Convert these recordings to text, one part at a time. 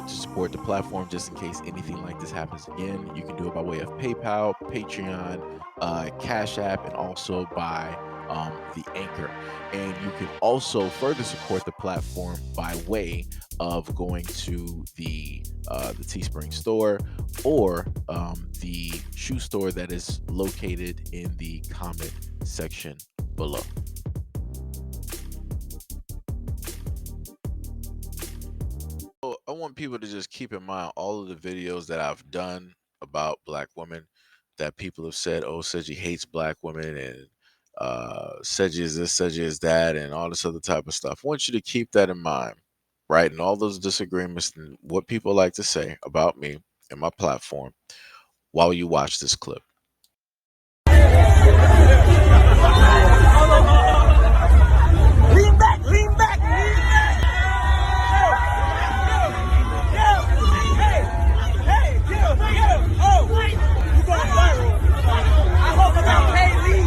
to support the platform just in case anything like this happens again, you can do it by way of PayPal, Patreon, Cash App, and also by the Anchor. And you can also further support the platform by way of going to the Teespring store or the shoe store that is located in the comment section below. So I want people to just keep in mind all of the videos that I've done about black women that people have said, oh, Seiji hates black women and Seiji is this, Seiji is that, and all this other type of stuff. I want you to keep that in mind, right? And all those disagreements and what people like to say about me and my platform while you watch this clip. Lean back, lean back, lean back. Hey, get him. Oh, you going viral. I hope about K-Lee.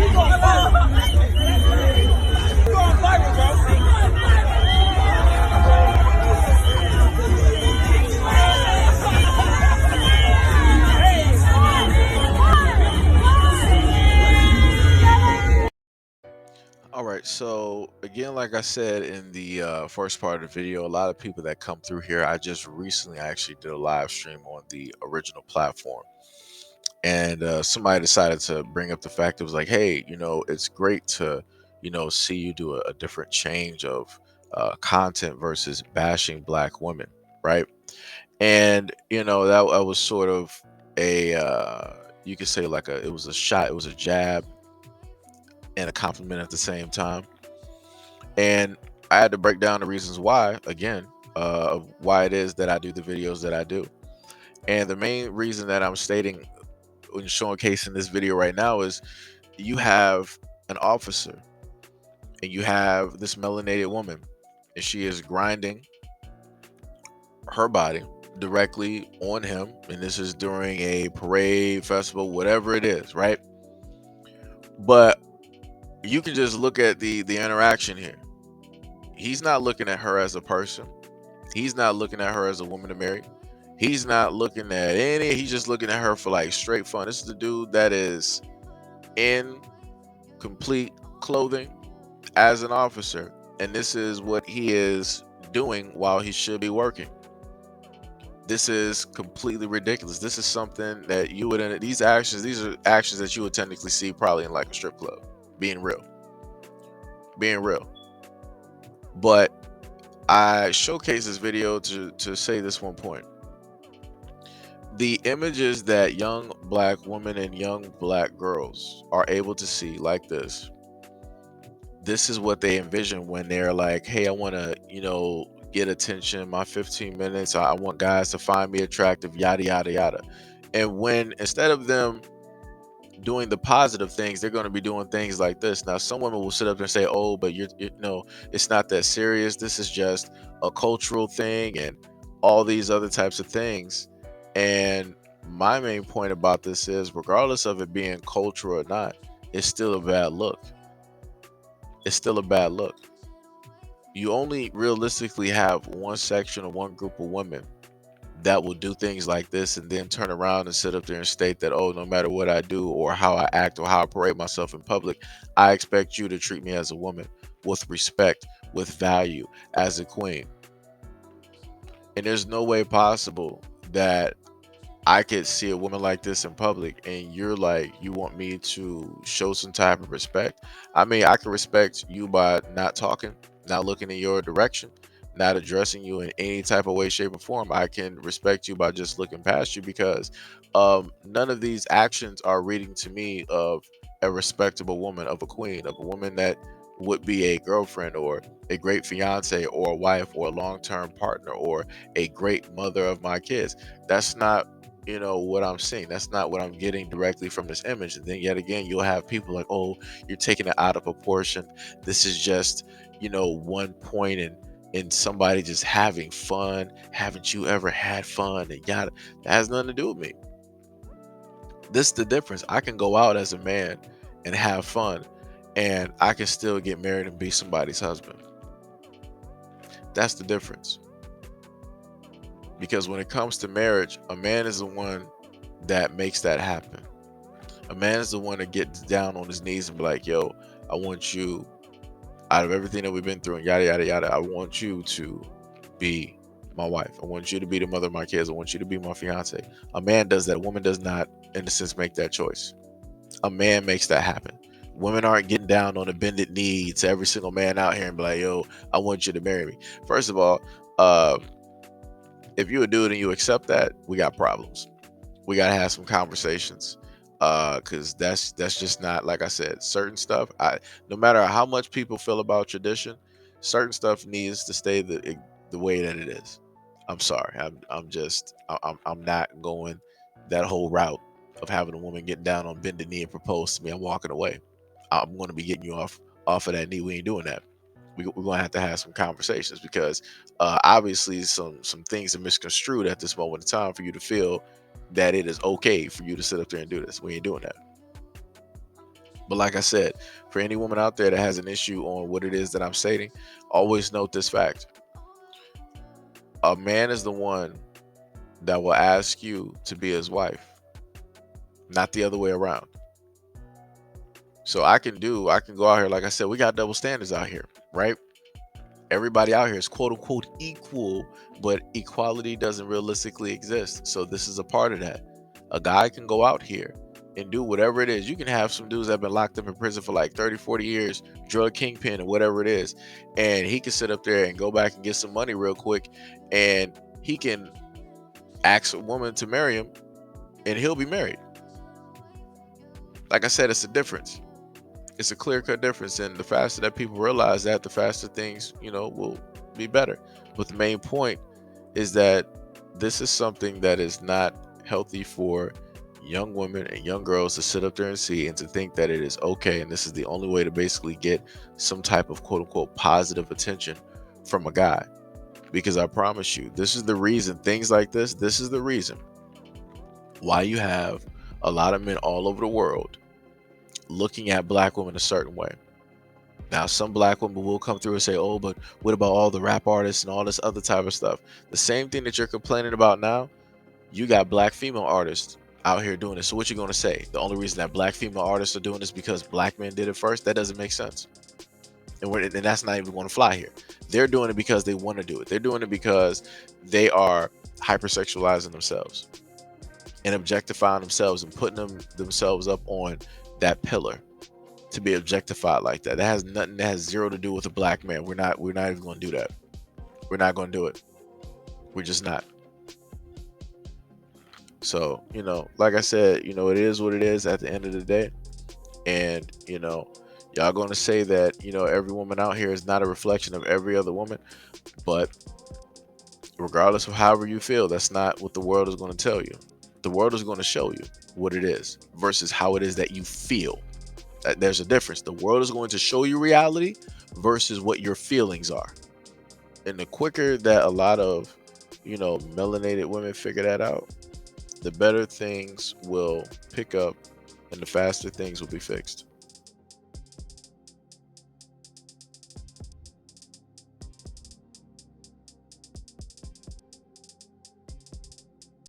You going viral. You going viral, bro. All right, so again, like I said in the first part of the video, a lot of people that come through here, I actually did a live stream on the original platform. And somebody decided to bring up the fact it was like, hey, it's great to, see you do a different change of content versus bashing black women, right? And, that was sort of you could say like it was a shot, it was a jab and a compliment at the same time. And I had to break down the reasons why, again, of why it is that I do the videos that I do. And the main reason that I'm stating when showcasing this video right now is you have an officer and you have this melanated woman and she is grinding her body directly on him, and this is during a parade, festival, whatever it is, right? But you can just look at the interaction here. He's not looking at her as a person. He's not looking at her as a woman to marry. He's not looking at he's just looking at her for like straight fun. This is the dude that is in complete clothing as an officer, and this is what he is doing while he should be working. This is completely ridiculous. This is something that you would, these are actions that you would technically see probably in like a strip club, being real. But I showcase this video to say this one point. The images that young black women and young black girls are able to see like this is what they envision when they're like, hey, I want to, get attention, my 15 minutes, I want guys to find me attractive, yada, yada, yada. And when instead of them doing the positive things, they're going to be doing things like this. Now, some women will sit up and say, oh, but it's not that serious. This is just a cultural thing and all these other types of things. And my main point about this is, regardless of it being cultural or not, it's still a bad look. It's still a bad look. You only realistically have one section or one group of women that will do things like this and then turn around and sit up there and state that, oh, no matter what I do or how I act or how I parade myself in public, I expect you to treat me as a woman with respect, with value, as a queen. And there's no way possible that I could see a woman like this in public and you're like, you want me to show some type of respect. I mean, I can respect you by not talking, not looking in your direction, not addressing you in any type of way, shape, or form. I can respect you by just looking past you because none of these actions are reading to me of a respectable woman, of a queen, of a woman that would be a girlfriend or a great fiance or a wife or a long-term partner or a great mother of my kids. That's not what I'm seeing. That's not what I'm getting directly from this image. And then yet again, you'll have people like, oh, you're taking it out of proportion. This is just, one point and somebody just having fun. Haven't you ever had fun? And yada. That has nothing to do with me. This is the difference. I can go out as a man and have fun, and I can still get married and be somebody's husband. That's the difference. Because when it comes to marriage, a man is the one that makes that happen. A man is the one that gets down on his knees and be like, yo, I want you, out of everything that we've been through and yada, yada, yada, I want you to be my wife. I want you to be the mother of my kids. I want you to be my fiance. A man does that. A woman does not, in a sense, make that choice. A man makes that happen. Women aren't getting down on a bended knee to every single man out here and be like, yo, I want you to marry me. First of all, if you're a dude and you accept that, we got problems. We gotta have some conversations. Cause that's just not, like I said, certain stuff. No matter how much people feel about tradition, certain stuff needs to stay the way that it is. I'm sorry. I'm not going that whole route of having a woman get down on bended knee and propose to me. I'm walking away. I'm going to be getting you off of that knee. We ain't doing that. We're going to have some conversations because obviously some things are misconstrued at this moment in time for you to feel that it is okay for you to sit up there and do this. We ain't doing that. But like I said, for any woman out there that has an issue on what it is that I'm stating, always note this fact. A man is the one that will ask you to be his wife, not the other way around. So I can go out here, like I said, we got double standards out here, right? Everybody out here is quote unquote equal, but equality doesn't realistically exist. So this is a part of that. A guy can go out here and do whatever it is. You can have some dudes that have been locked up in prison for like 30, 40 years, drug kingpin and whatever it is. And he can sit up there and go back and get some money real quick. And he can ask a woman to marry him and he'll be married. Like I said, it's a difference. It's a clear-cut difference, and the faster that people realize that, the faster things, will be better. But the main point is that this is something that is not healthy for young women and young girls to sit up there and see, and to think that it is okay, and this is the only way to basically get some type of quote-unquote positive attention from a guy. Because I promise you, this is the reason, things like this is the reason why you have a lot of men all over the world looking at black women a certain way. Now, some black women will come through and say, oh, but what about all the rap artists and all this other type of stuff? The same thing that you're complaining about now, you got black female artists out here doing this. So what you going to say? The only reason that black female artists are doing this because black men did it first? That doesn't make sense. And that's not even going to fly here. They're doing it because they want to do it. They're doing it because they are hypersexualizing themselves and objectifying themselves and putting themselves up on that pillar to be objectified like that. That has zero to do with a black man. We're not even going to do that. We're not going to do it. We're just not. So, like I said, it is what it is at the end of the day. And, y'all going to say that, every woman out here is not a reflection of every other woman. But regardless of however you feel, that's not what the world is going to tell you. The world is going to show you what it is versus how it is that you feel. There's a difference. The world is going to show you reality versus what your feelings are. And the quicker that a lot of, melanated women figure that out, the better things will pick up and the faster things will be fixed.